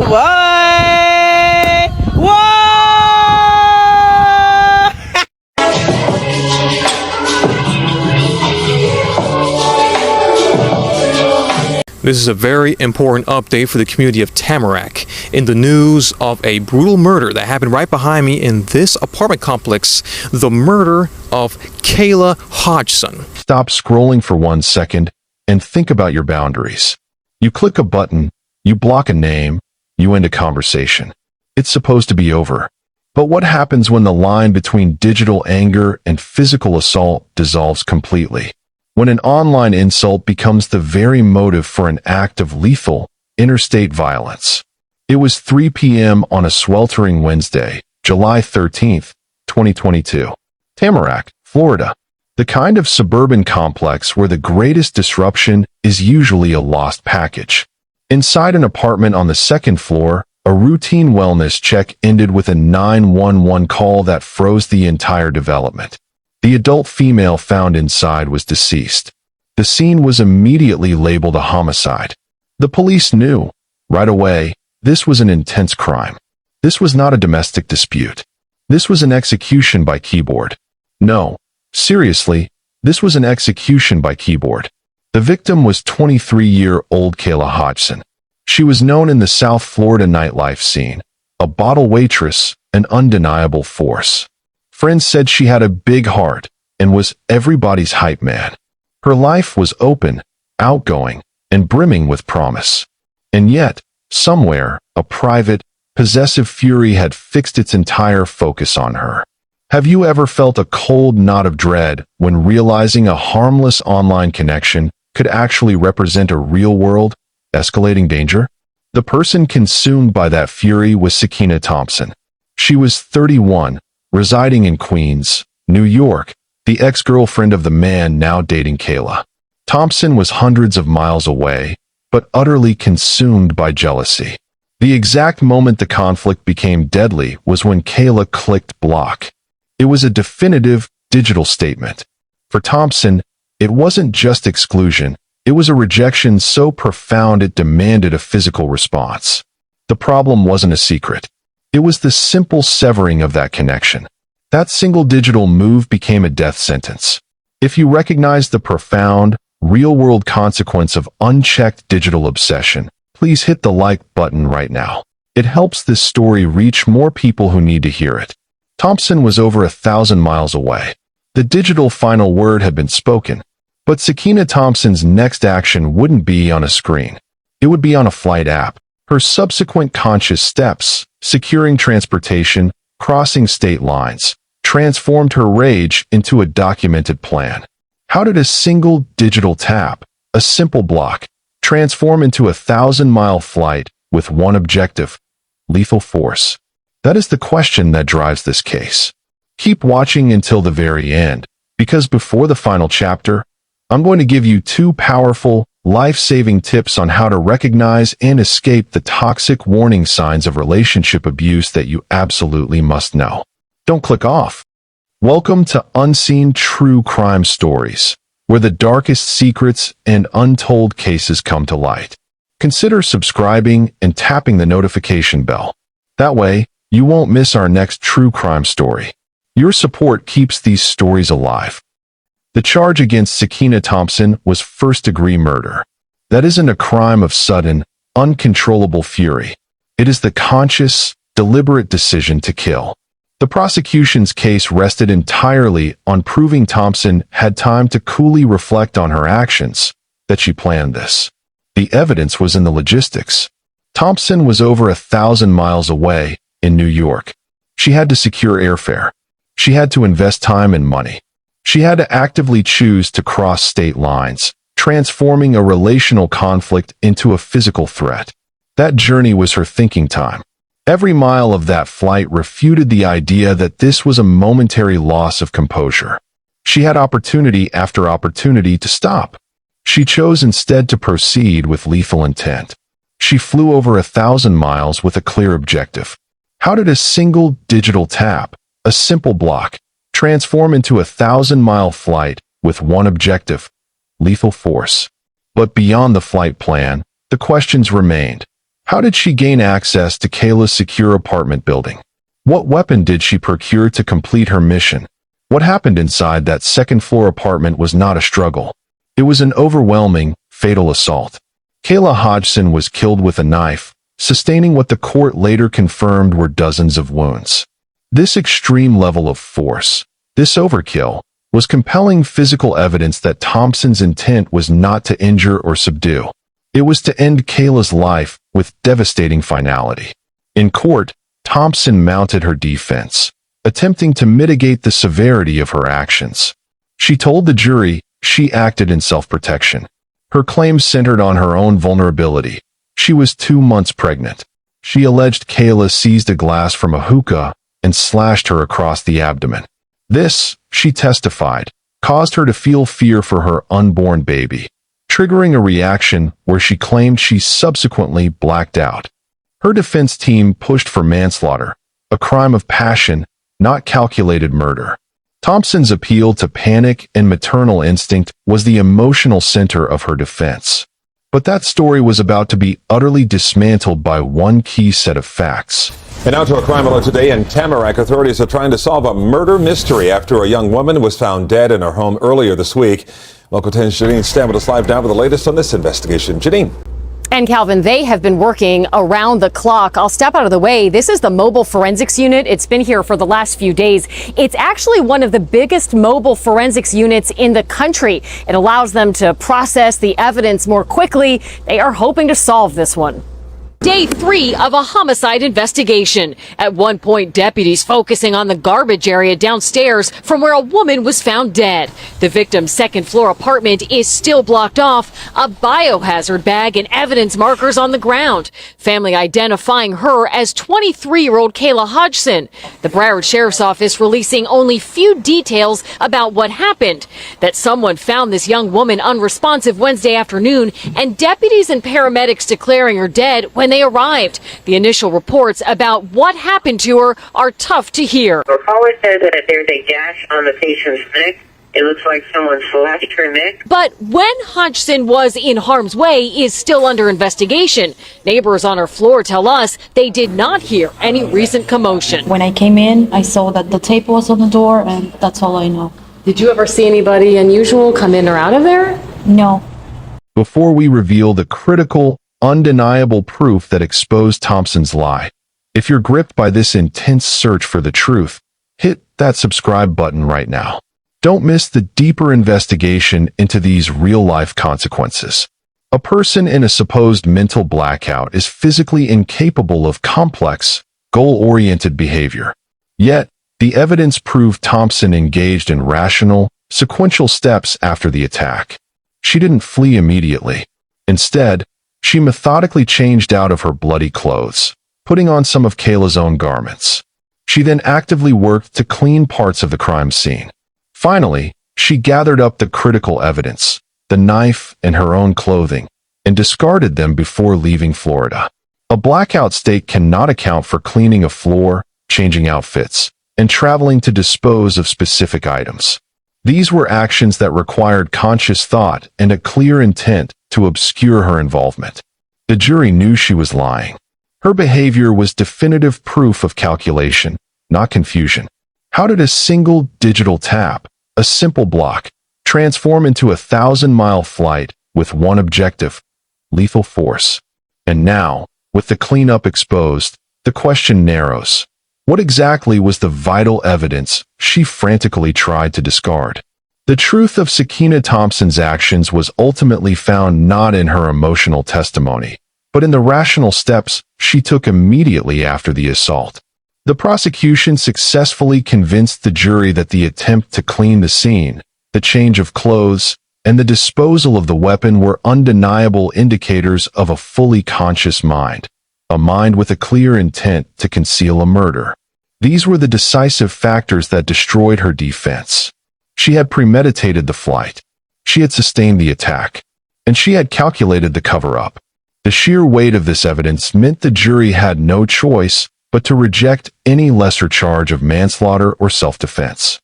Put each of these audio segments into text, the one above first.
Why? Why? This is a very important update for the community of Tamarack. In the news of a brutal murder that happened right behind me in this apartment complex, the murder of Kayla Hodgson. Stop scrolling for 1 second and think about your boundaries. You click a button, you block a name, you end a conversation. It's supposed to be over. But what happens when the line between digital anger and physical assault dissolves completely? When an online insult becomes the very motive for an act of lethal, interstate violence. It was 3 p.m. on a sweltering Wednesday, July 13th, 2022. Tamarack, Florida. The kind of suburban complex where the greatest disruption is usually a lost package. Inside an apartment on the second floor, a routine wellness check ended with a 911 call that froze the entire development. The adult female found inside was deceased. The scene was immediately labeled a homicide. The police knew, right away, this was an intense crime. This was not a domestic dispute. This was an execution by keyboard. No, seriously, this was an execution by keyboard. The victim was 23-year-old Kayla Hodgson. She was known in the South Florida nightlife scene, a bottle waitress, an undeniable force. Friends said she had a big heart and was everybody's hype man. Her life was open, outgoing, and brimming with promise. And yet, somewhere, a private, possessive fury had fixed its entire focus on her. Have you ever felt a cold knot of dread when realizing a harmless online connection could actually represent a real-world, escalating danger? The person consumed by that fury was Sakina Thompson. She was 31, residing in Queens, New York, the ex-girlfriend of the man now dating Kayla. Thompson was hundreds of miles away, but utterly consumed by jealousy. The exact moment the conflict became deadly was when Kayla clicked block. It was a definitive digital statement. For Thompson, it wasn't just exclusion, it was a rejection so profound it demanded a physical response. The problem wasn't a secret. It was the simple severing of that connection. That single digital move became a death sentence. If you recognize the profound, real-world consequence of unchecked digital obsession, please hit the like button right now. It helps this story reach more people who need to hear it. Thompson was over 1,000 miles away. The digital final word had been spoken, but Sakina Thompson's next action wouldn't be on a screen. It would be on a flight app. Her subsequent conscious steps, securing transportation, crossing state lines, transformed her rage into a documented plan. How did a single digital tap, a simple block, transform into a 1,000-mile flight with one objective, lethal force? That is the question that drives this case. Keep watching until the very end, because before the final chapter, I'm going to give you 2 powerful, life-saving tips on how to recognize and escape the toxic warning signs of relationship abuse that you absolutely must know. Don't click off. Welcome to Unseen True Crime Stories, where the darkest secrets and untold cases come to light. Consider subscribing and tapping the notification bell. That way, you won't miss our next true crime story. Your support keeps these stories alive. The charge against Sakina Thompson was first-degree murder. That isn't a crime of sudden, uncontrollable fury. It is the conscious, deliberate decision to kill. The prosecution's case rested entirely on proving Thompson had time to coolly reflect on her actions, that she planned this. The evidence was in the logistics. Thompson was over 1,000 miles away, in New York. She had to secure airfare. She had to invest time and money. She had to actively choose to cross state lines, transforming a relational conflict into a physical threat. That journey was her thinking time. Every mile of that flight refuted the idea that this was a momentary loss of composure. She had opportunity after opportunity to stop. She chose instead to proceed with lethal intent. She flew over 1,000 miles with a clear objective. How did a single digital tap, a simple block, transform into a 1,000-mile flight with one objective, lethal force? But beyond the flight plan, the questions remained. How did she gain access to Kayla's secure apartment building? What weapon did she procure to complete her mission? What happened inside that second-floor apartment was not a struggle. It was an overwhelming, fatal assault. Kayla Hodgson was killed with a knife, sustaining what the court later confirmed were dozens of wounds. This extreme level of force, this overkill, was compelling physical evidence that Thompson's intent was not to injure or subdue. It was to end Kayla's life with devastating finality. In court, Thompson mounted her defense, attempting to mitigate the severity of her actions. She told the jury she acted in self-protection. Her claims centered on her own vulnerability. She was 2 months pregnant. She alleged Kayla seized a glass from a hookah and slashed her across the abdomen. This, she testified, caused her to feel fear for her unborn baby, triggering a reaction where she claimed she subsequently blacked out. Her defense team pushed for manslaughter, a crime of passion, not calculated murder. Thompson's appeal to panic and maternal instinct was the emotional center of her defense. But that story was about to be utterly dismantled by one key set of facts. And now to a crime alert today in Tamarack. Authorities are trying to solve a murder mystery after a young woman was found dead in her home earlier this week. Local 10's Janine Stan with us live now with the latest on this investigation. Janine. And Calvin, they have been working around the clock. I'll step out of the way. This is the mobile forensics unit. It's been here for the last few days. It's actually one of the biggest mobile forensics units in the country. It allows them to process the evidence more quickly. They are hoping to solve this one. Day 3 of a homicide investigation. At one point, deputies focusing on the garbage area downstairs from where a woman was found dead. The victim's second-floor apartment is still blocked off, a biohazard bag and evidence markers on the ground. Family identifying her as 23-year-old Kayla Hodgson. The Broward Sheriff's Office releasing only few details about what happened. That someone found this young woman unresponsive Wednesday afternoon, and deputies and paramedics declaring her dead when they arrived. The initial reports about what happened to her are tough to hear. The caller said that there's a gash on the patient's neck. It looks like someone slashed her neck. But when Hodgson was in harm's way is still under investigation. Neighbors on her floor tell us they did not hear any recent commotion. When I came in, I saw that the tape was on the door, and that's all I know. Did you ever see anybody unusual come in or out of there? No. Before we reveal the critical, undeniable proof that exposed Thompson's lie, if you're gripped by this intense search for the truth, hit that subscribe button right now. Don't miss the deeper investigation into these real-life consequences. A person in a supposed mental blackout is physically incapable of complex, goal-oriented behavior. Yet, the evidence proved Thompson engaged in rational, sequential steps after the attack. She didn't flee immediately. Instead, she methodically changed out of her bloody clothes, putting on some of Kayla's own garments. She then actively worked to clean parts of the crime scene. Finally, she gathered up the critical evidence, the knife and her own clothing, and discarded them before leaving Florida. A blackout state cannot account for cleaning a floor, changing outfits, and traveling to dispose of specific items. These were actions that required conscious thought and a clear intent to obscure her involvement. The jury knew she was lying. Her behavior was definitive proof of calculation, not confusion. How did a single digital tap, a simple block, transform into a 1,000-mile flight with one objective: lethal force? And now, with the cleanup exposed, the question narrows. What exactly was the vital evidence she frantically tried to discard? The truth of Sakina Thompson's actions was ultimately found not in her emotional testimony, but in the rational steps she took immediately after the assault. The prosecution successfully convinced the jury that the attempt to clean the scene, the change of clothes, and the disposal of the weapon were undeniable indicators of a fully conscious mind, a mind with a clear intent to conceal a murder. These were the decisive factors that destroyed her defense. She had premeditated the flight. She had sustained the attack. And she had calculated the cover-up. The sheer weight of this evidence meant the jury had no choice but to reject any lesser charge of manslaughter or self-defense.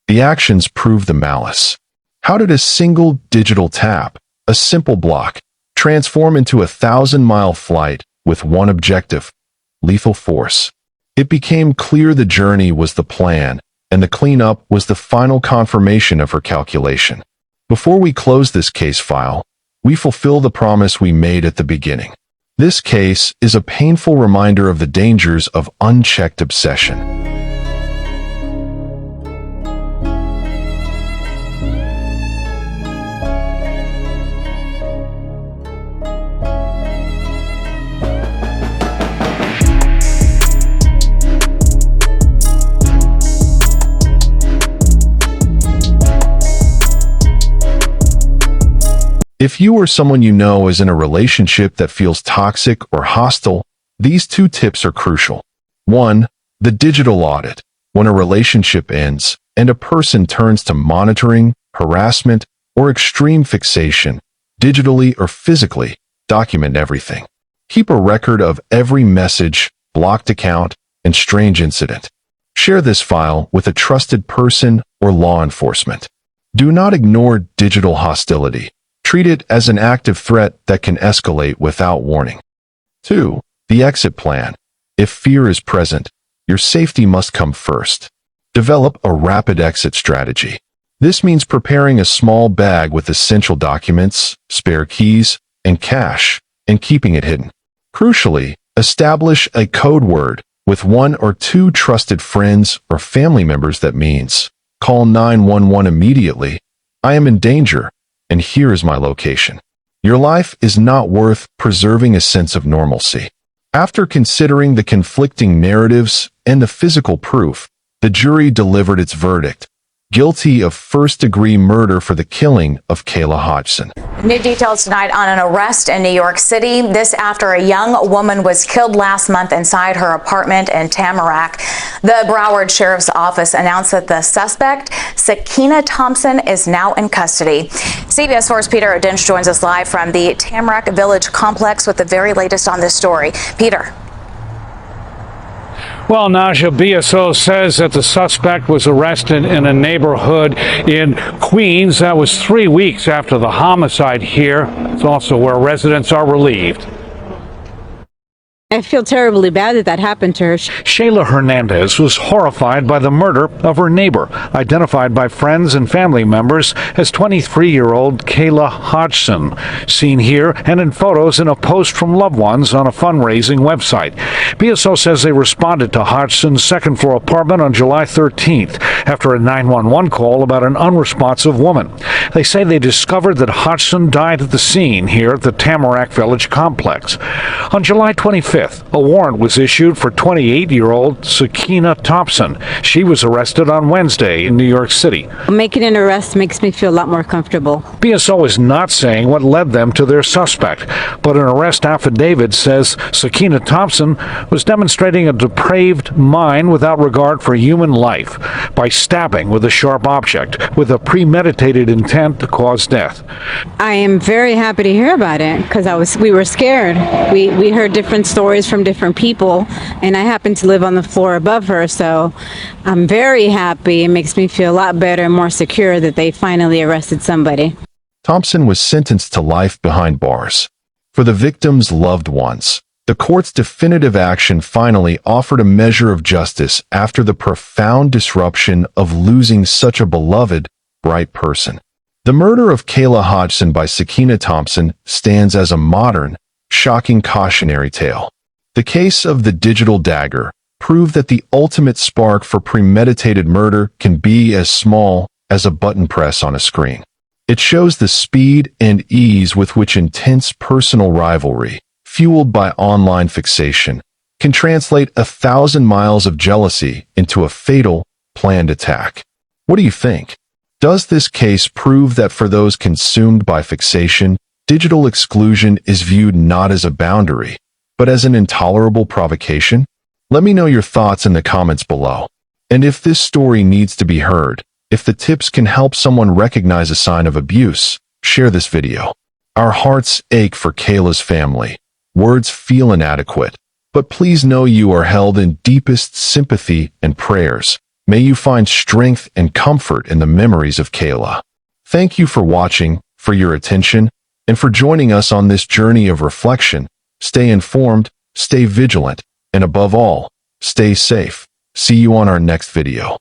The actions proved the malice. How did a single digital tap, a simple block, transform into a 1,000-mile flight with one objective: lethal force. It became clear the journey was the plan, and the cleanup was the final confirmation of her calculation. Before we close this case file, we fulfill the promise we made at the beginning. This case is a painful reminder of the dangers of unchecked obsession. If you or someone you know is in a relationship that feels toxic or hostile, these 2 tips are crucial. 1. The digital audit. When a relationship ends and a person turns to monitoring, harassment, or extreme fixation, digitally or physically, document everything. Keep a record of every message, blocked account, and strange incident. Share this file with a trusted person or law enforcement. Do not ignore digital hostility. Treat it as an active threat that can escalate without warning. 2. The exit plan. If fear is present, your safety must come first. Develop a rapid exit strategy. This means preparing a small bag with essential documents, spare keys, and cash, and keeping it hidden. Crucially, establish a code word with 1 or 2 trusted friends or family members that means, call 911 immediately, I am in danger, and here is my location. Your life is not worth preserving a sense of normalcy. After considering the conflicting narratives and the physical proof, the jury delivered its verdict: guilty of first-degree murder for the killing of Kayla Hodgson. New details tonight on an arrest in New York City. This after a young woman was killed last month inside her apartment in Tamarack. The Broward Sheriff's Office announced that the suspect, Sakina Thompson, is now in custody. CBS 4's Peter O'Dinch joins us live from the Tamarack Village complex with the very latest on this story. Peter. Well, Naja, BSO says that the suspect was arrested in a neighborhood in Queens. That was 3 weeks after the homicide here. It's also where residents are relieved. I feel terribly bad that happened to her. Shayla Hernandez was horrified by the murder of her neighbor, identified by friends and family members as 23-year-old Kayla Hodgson, seen here and in photos in a post from loved ones on a fundraising website. BSO says they responded to Hodgson's second-floor apartment on July 13th after a 911 call about an unresponsive woman. They say they discovered that Hodgson died at the scene here at the Tamarack Village complex. On July 25th, a warrant was issued for 28-year-old Sakina Thompson. She was arrested on Wednesday in New York City. Making an arrest makes me feel a lot more comfortable. BSO is not saying what led them to their suspect, but an arrest affidavit says Sakina Thompson was demonstrating a depraved mind without regard for human life by stabbing with a sharp object with a premeditated intent to cause death. I am very happy to hear about it because we were scared. We heard different stories from different people, and I happen to live on the floor above her, so I'm very happy. It makes me feel a lot better and more secure that they finally arrested somebody. Thompson was sentenced to life behind bars. For the victim's loved ones, the court's definitive action finally offered a measure of justice after the profound disruption of losing such a beloved, bright person. The murder of Kayla Hodgson by Sakina Thompson stands as a modern, shocking cautionary tale. The case of the digital dagger proved that the ultimate spark for premeditated murder can be as small as a button press on a screen. It shows the speed and ease with which intense personal rivalry, fueled by online fixation, can translate 1,000 miles of jealousy into a fatal, planned attack. What do you think? Does this case prove that for those consumed by fixation, digital exclusion is viewed not as a boundary, but as an intolerable provocation? Let me know your thoughts in the comments below. And if this story needs to be heard, if the tips can help someone recognize a sign of abuse, share this video. Our hearts ache for Kayla's family. Words feel inadequate, but please know you are held in deepest sympathy and prayers. May you find strength and comfort in the memories of Kayla. Thank you for watching, for your attention, and for joining us on this journey of reflection. Stay informed, stay vigilant, and above all, stay safe. See you on our next video.